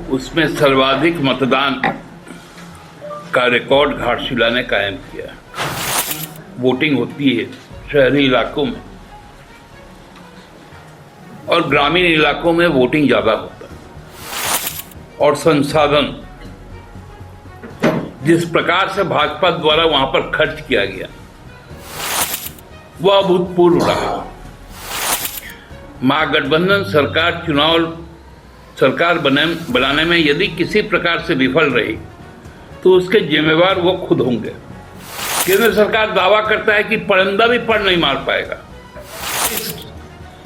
उसमें सर्वाधिक मतदान का रिकॉर्ड घाटशिला ने कायम किया। वोटिंग होती है शहरी इलाकों में और ग्रामीण इलाकों में वोटिंग ज्यादा होता है और संसाधन जिस प्रकार से भाजपा द्वारा वहां पर खर्च किया गया वह अभूतपूर्व रहा। महागठबंधन सरकार बनाने में यदि किसी प्रकार से विफल रही तो उसके जिम्मेवार वो खुद होंगे। केंद्र सरकार दावा करता है कि परिंदा भी पर नहीं मार पाएगा। इस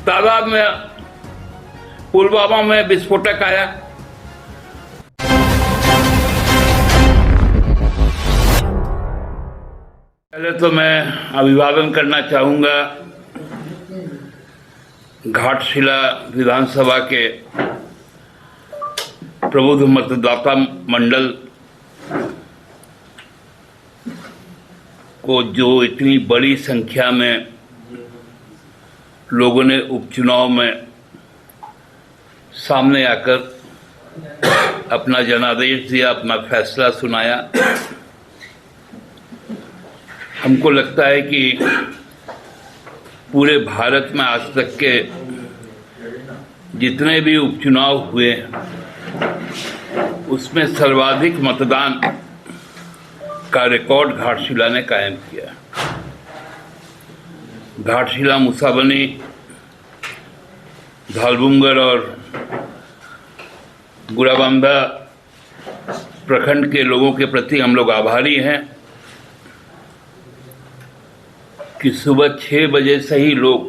तादाद में पुलवामा में विस्फोटक आया। पहले तो मैं अभिवादन करना चाहूंगा घाटशिला विधानसभा के प्रबुद्ध मतदाता मंडल को, जो इतनी बड़ी संख्या में लोगों ने उपचुनाव में सामने आकर अपना जनादेश दिया, अपना फैसला सुनाया। हमको लगता है कि पूरे भारत में आज तक के जितने भी उपचुनाव हुए उसमें सर्वाधिक मतदान का रिकॉर्ड घाटशिला ने कायम किया। घाटशिला, मुसाबनी, धालबुंगर और गुड़ाबांधा प्रखंड के लोगों के प्रति हम लोग आभारी हैं कि सुबह 6 बजे से ही लोग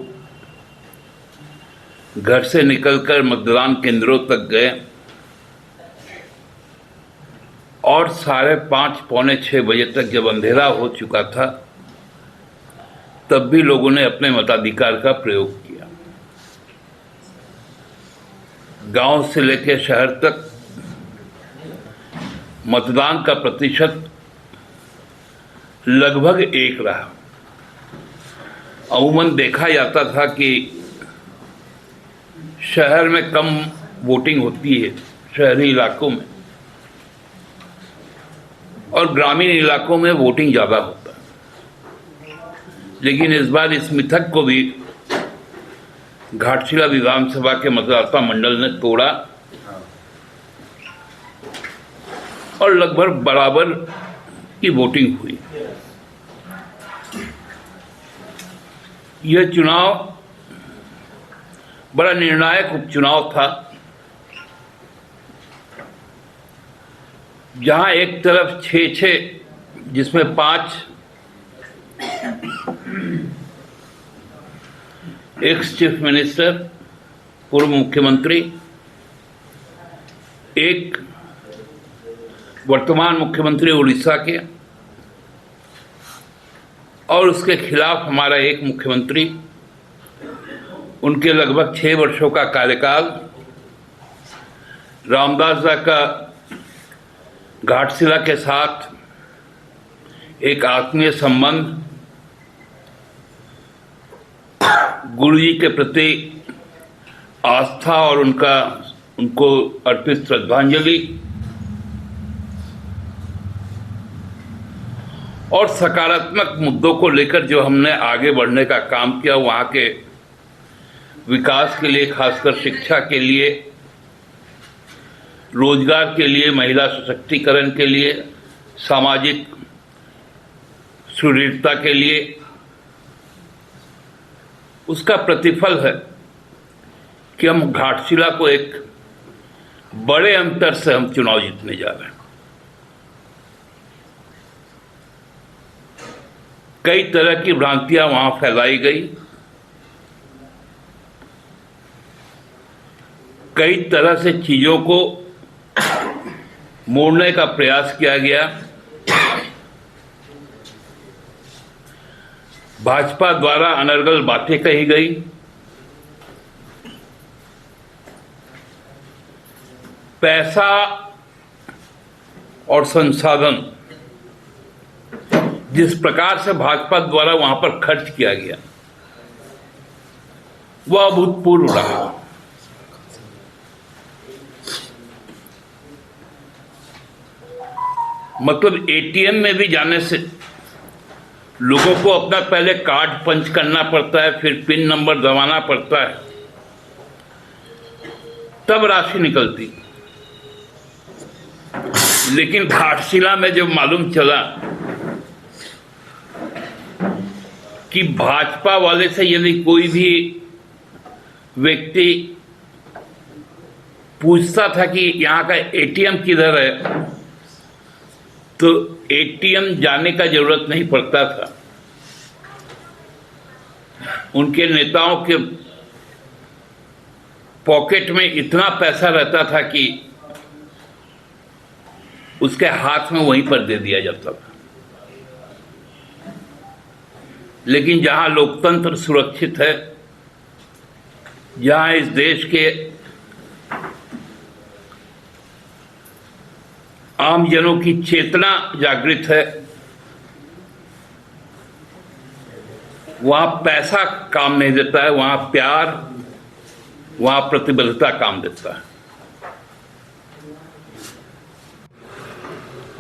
घर से निकलकर मतदान केंद्रों तक गए और 5:30 पौने 6 बजे तक जब अंधेरा हो चुका था तब भी लोगों ने अपने मताधिकार का प्रयोग किया। गांव से लेकर शहर तक मतदान का प्रतिशत लगभग एक रहा। अमूमन देखा जाता था कि शहर में कम वोटिंग होती है शहरी इलाकों में और ग्रामीण इलाकों में वोटिंग ज्यादा होता है, लेकिन इस बार इस मिथक को भी घाटशिला विधानसभा के मतदाता मंडल ने तोड़ा और लगभग बराबर की वोटिंग हुई। यह चुनाव बड़ा निर्णायक उपचुनाव था, जहां एक तरफ 6 जिसमें 5 एक्स चीफ मिनिस्टर, पूर्व मुख्यमंत्री, एक वर्तमान मुख्यमंत्री उड़ीसा के और उसके खिलाफ हमारा एक मुख्यमंत्री, उनके लगभग 6 वर्षों का कार्यकाल, रामदास जी का घाटशिला के साथ एक आत्मीय संबंध, गुरु जी के प्रति आस्था और उनको अर्पित श्रद्धांजलि और सकारात्मक मुद्दों को लेकर जो हमने आगे बढ़ने का काम किया, वहाँ के विकास के लिए, खासकर शिक्षा के लिए, रोजगार के लिए, महिला सशक्तिकरण के लिए, सामाजिक सुदृढ़ता के लिए, उसका प्रतिफल है कि हम घाटशिला को एक बड़े अंतर से हम चुनाव जीतने जा रहे हैं। कई तरह की भ्रांतियां वहां फैलाई गई, कई तरह से चीजों को मोड़ने का प्रयास किया गया। भाजपा द्वारा अनर्गल बातें कही गई, पैसा और संसाधन जिस प्रकार से भाजपा द्वारा वहां पर खर्च किया गया वह अभूतपूर्व रहा। मतलब एटीएम में भी जाने से लोगों को अपना पहले कार्ड पंच करना पड़ता है, फिर पिन नंबर दबाना पड़ता है, तब राशि निकलती। लेकिन घाटशिला में जब मालूम चला कि भाजपा वाले से यदि कोई भी व्यक्ति पूछता था कि यहाँ का एटीएम किधर है, तो एटीएम जाने का जरूरत नहीं पड़ता था। उनके नेताओं के पॉकेट में इतना पैसा रहता था कि उसके हाथ में वहीं पर दे दिया जाता था। लेकिन जहां लोकतंत्र सुरक्षित है, जहां इस देश के आम जनों की चेतना जागृत है, वहां पैसा काम नहीं देता है, वहां प्यार, वहां प्रतिबद्धता काम देता है।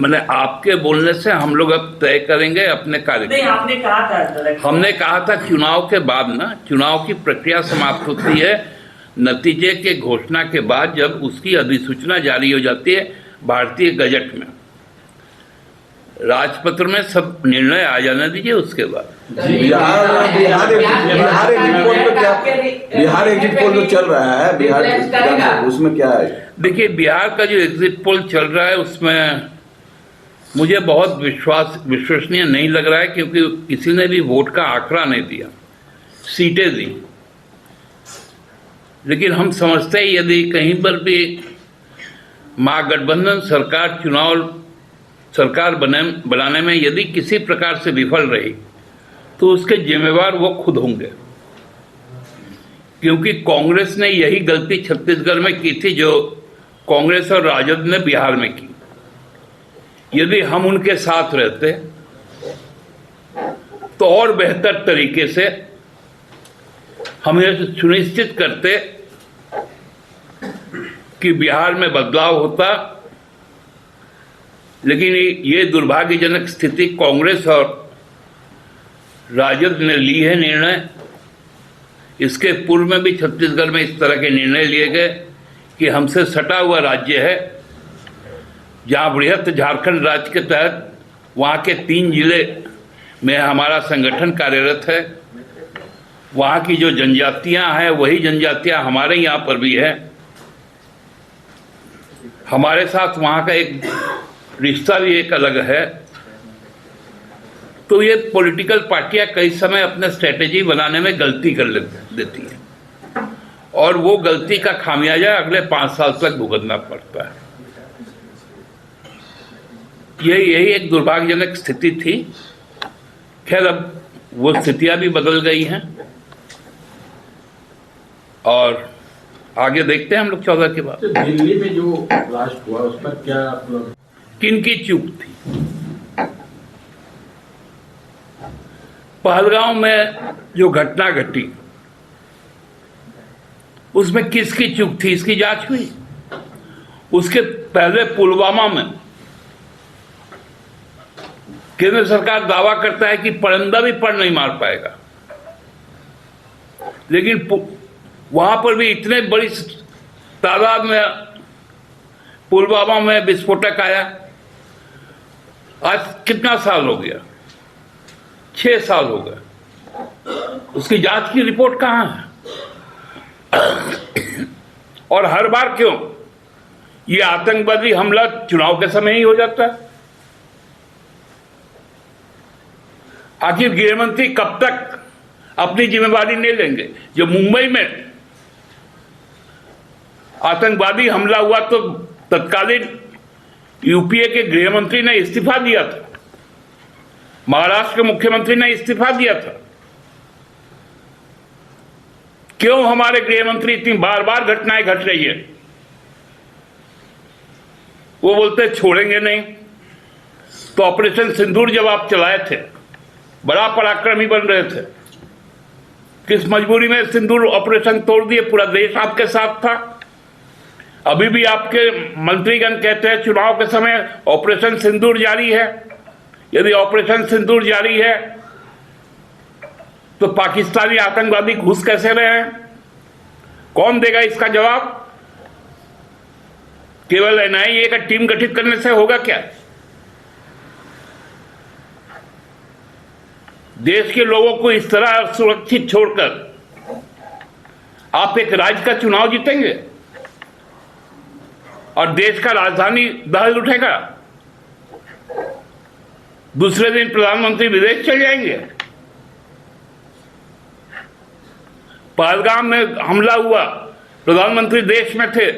मैंने आपके बोलने से हम लोग अब तय करेंगे अपने कार्यक्रम। नहीं, आपने कहा था, हमने कहा था चुनाव के बाद ना, चुनाव की प्रक्रिया समाप्त होती है, नतीजे के घोषणा के बाद जब उसकी अधिसूचना जारी हो जाती है भारतीय गजट में, राजपत्र में सब निर्णय आ जाने दीजिए, उसके बाद बिहार एग्जिट पोल जो चल रहा है, बिहार उसमें क्या है? देखिए, बिहार का जो एग्जिट पोल चल रहा है उसमें मुझे बहुत विश्वसनीय नहीं लग रहा है, क्योंकि किसी ने भी वोट का आंकड़ा नहीं दिया, सीटें दी। लेकिन हम समझते हैं यदि कहीं पर भी महागठबंधन सरकार बनाने में यदि किसी प्रकार से विफल रही, तो उसके जिम्मेवार वो खुद होंगे। क्योंकि कांग्रेस ने यही गलती छत्तीसगढ़ में की थी जो कांग्रेस और राजद ने बिहार में की। यदि हम उनके साथ रहते तो और बेहतर तरीके से हम ये सुनिश्चित करते कि बिहार में बदलाव होता। लेकिन ये दुर्भाग्यजनक स्थिति कांग्रेस और राजद ने ली है निर्णय। इसके पूर्व में भी छत्तीसगढ़ में इस तरह के निर्णय लिए गए कि हमसे सटा हुआ राज्य है, जहाँ बृहत झारखंड राज्य के तहत वहाँ के 3 जिले में हमारा संगठन कार्यरत है, वहाँ की जो जनजातियाँ हैं वही जनजातियाँ हमारे यहाँ पर भी है, हमारे साथ वहाँ का एक रिश्ता भी एक अलग है। तो ये पॉलिटिकल पार्टियां कई समय अपने स्ट्रेटेजी बनाने में गलती कर देती हैं और वो गलती का खामियाजा अगले 5 साल तक भुगतना पड़ता है। यही एक दुर्भाग्यजनक स्थिति थी। खैर, अब वो स्थितियां भी बदल गई हैं और आगे देखते हैं हम लोग 14 के बाद। तो दिल्ली में जो ब्लास्ट हुआ उस पर क्या मतलब किनकी चूक थी? पहलगांव में जो घटना घटी उसमें किसकी चूक थी, इसकी जांच हुई। उसके पहले पुलवामा में केंद्र सरकार दावा करता है कि परिंदा भी पर नहीं मार पाएगा, लेकिन वहां पर भी इतने बड़ी तादाद में पुलवामा में विस्फोटक आया। आज कितना साल हो गया? 6 साल हो गए। उसकी जांच की रिपोर्ट कहां है? और हर बार क्यों ये आतंकवादी हमला चुनाव के समय ही हो जाता है? आखिर गृहमंत्री कब तक अपनी जिम्मेदारी नहीं लेंगे? जब मुंबई में आतंकवादी हमला हुआ तो तत्कालीन यूपीए के गृहमंत्री ने इस्तीफा दिया था, महाराष्ट्र के मुख्यमंत्री ने इस्तीफा दिया था। क्यों हमारे गृहमंत्री इतनी बार बार घटनाएं घट रही है? वो बोलते छोड़ेंगे नहीं। तो ऑपरेशन सिंदूर जब आप चलाए थे, बड़ा पराक्रमी बन रहे थे, किस मजबूरी में सिंदूर ऑपरेशन तोड़ दिए? पूरा देश आपके साथ था। अभी भी आपके मंत्रीगण कहते हैं चुनाव के समय ऑपरेशन सिंदूर जारी है। यदि ऑपरेशन सिंदूर जारी है तो पाकिस्तानी आतंकवादी घुस कैसे रहे हैं? कौन देगा इसका जवाब? केवल एनआईए का टीम गठित करने से होगा क्या? देश के लोगों को इस तरह सुरक्षित छोड़कर आप एक राज्य का चुनाव जीतेंगे और देश का राजधानी दहल उठेगा? दूसरे दिन प्रधानमंत्री विदेश चले जाएंगे। पहलगाम में हमला हुआ, प्रधानमंत्री देश में थे,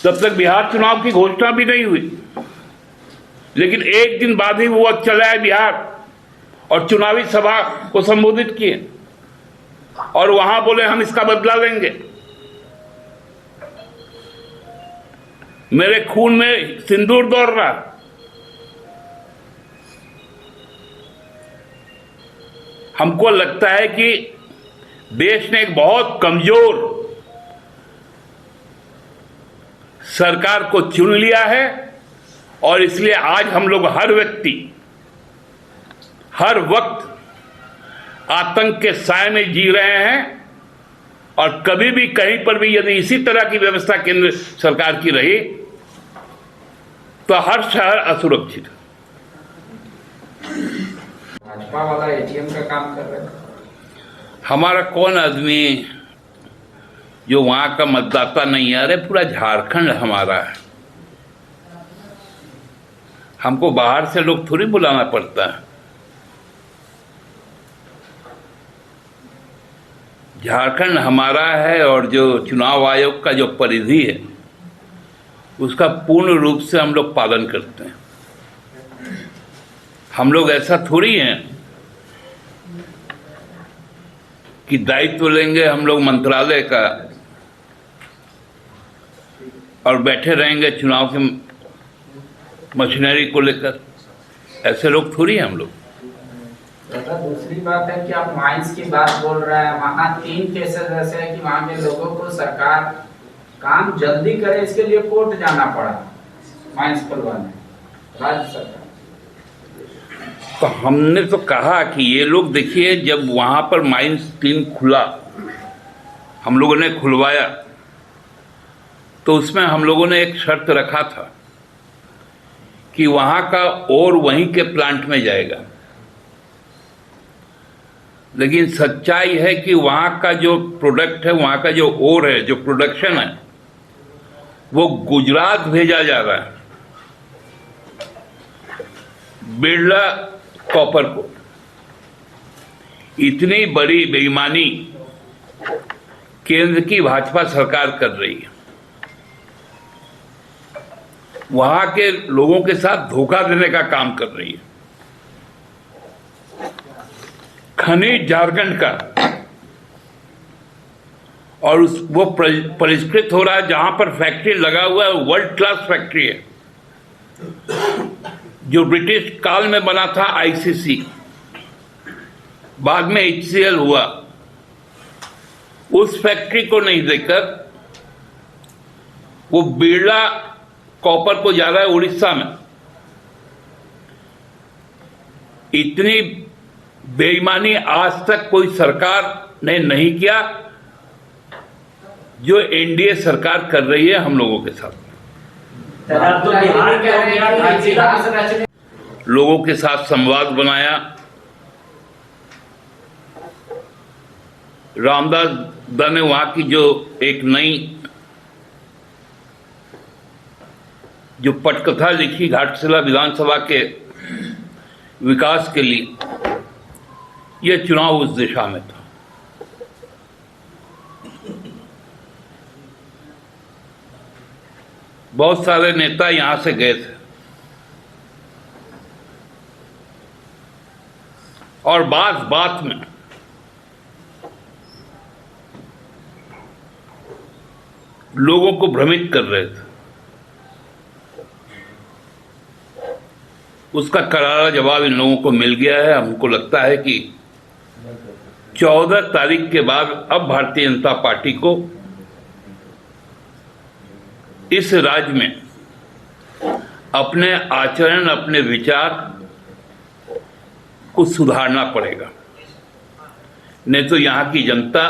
तब तक बिहार चुनाव की घोषणा भी नहीं हुई, लेकिन एक दिन बाद ही वो चले आए बिहार और चुनावी सभा को संबोधित किए और वहां बोले हम इसका बदला लेंगे। मेरे खून में सिंदूर दौड़ रहा। हमको लगता है कि देश ने एक बहुत कमजोर सरकार को चुन लिया है और इसलिए आज हम लोग हर व्यक्ति हर वक्त आतंक के साए में जी रहे हैं और कभी भी कहीं पर भी यदि इसी तरह की व्यवस्था केंद्र सरकार की रही तो हर शहर असुरक्षित है। भाजपा वाला एटीएम का काम कर रहे हैं। हमारा कौन आदमी जो वहां का मतदाता नहीं है? अरे पूरा झारखंड हमारा है। हमको बाहर से लोग थोड़ी बुलाना पड़ता है। झारखंड हमारा है और जो चुनाव आयोग का जो परिधि है उसका पूर्ण रूप से हम लोग पालन करते हैं। हम लोग ऐसा थोड़ी हैं कि दायित्व लेंगे हम लोग मंत्रालय का और बैठे रहेंगे चुनाव की मशीनरी को लेकर। ऐसे लोग थोड़ी हैं हम लोग। दादा, दूसरी बात है कि आप माइंस की बात बोल रहे हैं। वहाँ 3 केसेस ऐसे हैं कि वहाँ के लोगों को सरकार काम जल्दी करे इसके लिए कोर्ट जाना पड़ा माइंस खुलवाने, राज्य सरकार। तो हमने तो कहा कि ये लोग देखिए, जब वहां पर माइंस 3 खुला, हम लोगों ने खुलवाया, तो उसमें हम लोगों ने एक शर्त रखा था कि वहां का और वहीं के प्लांट में जाएगा। लेकिन सच्चाई है कि वहां का जो प्रोडक्ट है, वहां का जो ओर है, जो प्रोडक्शन है, वो गुजरात भेजा जा रहा है, बिरला कॉपर को। इतनी बड़ी बेईमानी केंद्र की भाजपा सरकार कर रही है। वहां के लोगों के साथ धोखा देने का काम कर रही है। खनिज झारखंड का और वो परिष्कृत हो रहा है। जहां पर फैक्ट्री लगा हुआ है वर्ल्ड क्लास फैक्ट्री है, जो ब्रिटिश काल में बना था आईसीसी, बाद में एचसीएल हुआ। उस फैक्ट्री को नहीं देकर वो बिरला कॉपर को जा रहा है उड़ीसा में। इतनी बेईमानी आज तक कोई सरकार ने नहीं किया जो एनडीए सरकार कर रही है हम लोगों के साथ। लोगों के साथ संवाद बनाया। रामदास दा ने वहां की जो एक नई जो पटकथा लिखी घाटशिला विधानसभा के विकास के लिए, यह चुनाव उस दिशा में था। बहुत सारे नेता यहां से गए थे और बात में लोगों को भ्रमित कर रहे थे। उसका करारा जवाब इन लोगों को मिल गया है। हमको लगता है कि 14 तारीख के बाद अब भारतीय जनता पार्टी को इस राज्य में अपने आचरण, अपने विचार को सुधारना पड़ेगा, नहीं तो यहाँ की जनता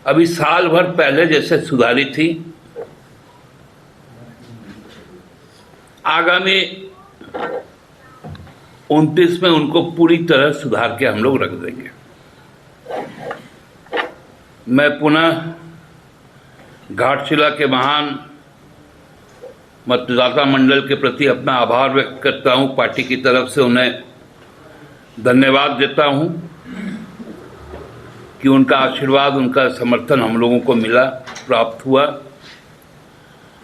अभी साल भर पहले जैसे सुधारी थी, आगामी 29 में उनको पूरी तरह सुधार के हम लोग रख देंगे। मैं पुनः घाटशिला के महान मतदाता मंडल के प्रति अपना आभार व्यक्त करता हूं। पार्टी की तरफ से उन्हें धन्यवाद देता हूं कि उनका आशीर्वाद, उनका समर्थन हम लोगों को मिला, प्राप्त हुआ,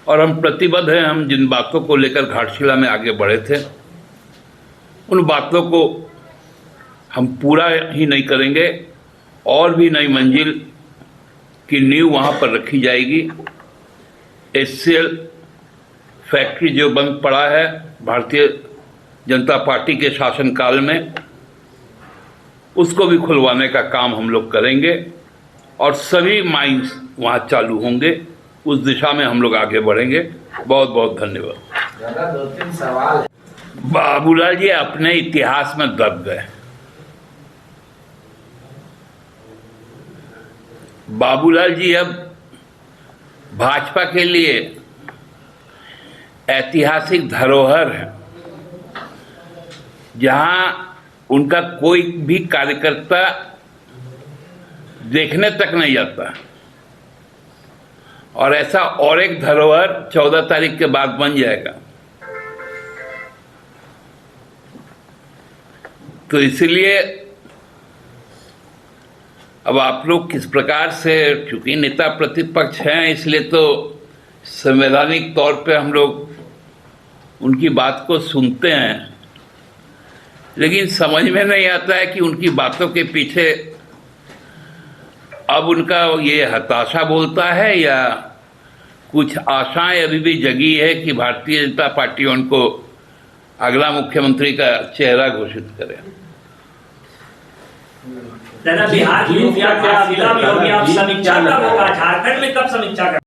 और हम प्रतिबद्ध हैं। हम जिन बातों को लेकर घाटशिला में आगे बढ़े थे, उन बातों को हम पूरा ही नहीं करेंगे, और भी नई मंजिल की नींव वहाँ पर रखी जाएगी। HCL फैक्ट्री जो बंद पड़ा है भारतीय जनता पार्टी के शासनकाल में, उसको भी खुलवाने का काम हम लोग करेंगे, और सभी माइंस वहाँ चालू होंगे। उस दिशा में हम लोग आगे बढ़ेंगे। बहुत बहुत धन्यवाद। दादा, 2-3 सवाल। बाबूलाल जी अपने इतिहास में दब गए। बाबूलाल जी अब भाजपा के लिए ऐतिहासिक धरोहर है, जहां उनका कोई भी कार्यकर्ता देखने तक नहीं जाता, और ऐसा और एक धरोहर 14 तारीख के बाद बन जाएगा। तो इसलिए अब आप लोग किस प्रकार से, चूंकि नेता प्रतिपक्ष हैं, इसलिए तो संवैधानिक तौर पे हम लोग उनकी बात को सुनते हैं, लेकिन समझ में नहीं आता है कि उनकी बातों के पीछे अब उनका ये हताशा बोलता है या कुछ आशाएं अभी भी जगी है कि भारतीय जनता पार्टी उनको अगला मुख्यमंत्री का चेहरा घोषित करे। बिहार की हो गया, जिला में हो गया, अब समीक्षा कब होगा? झारखंड में कब समीक्षा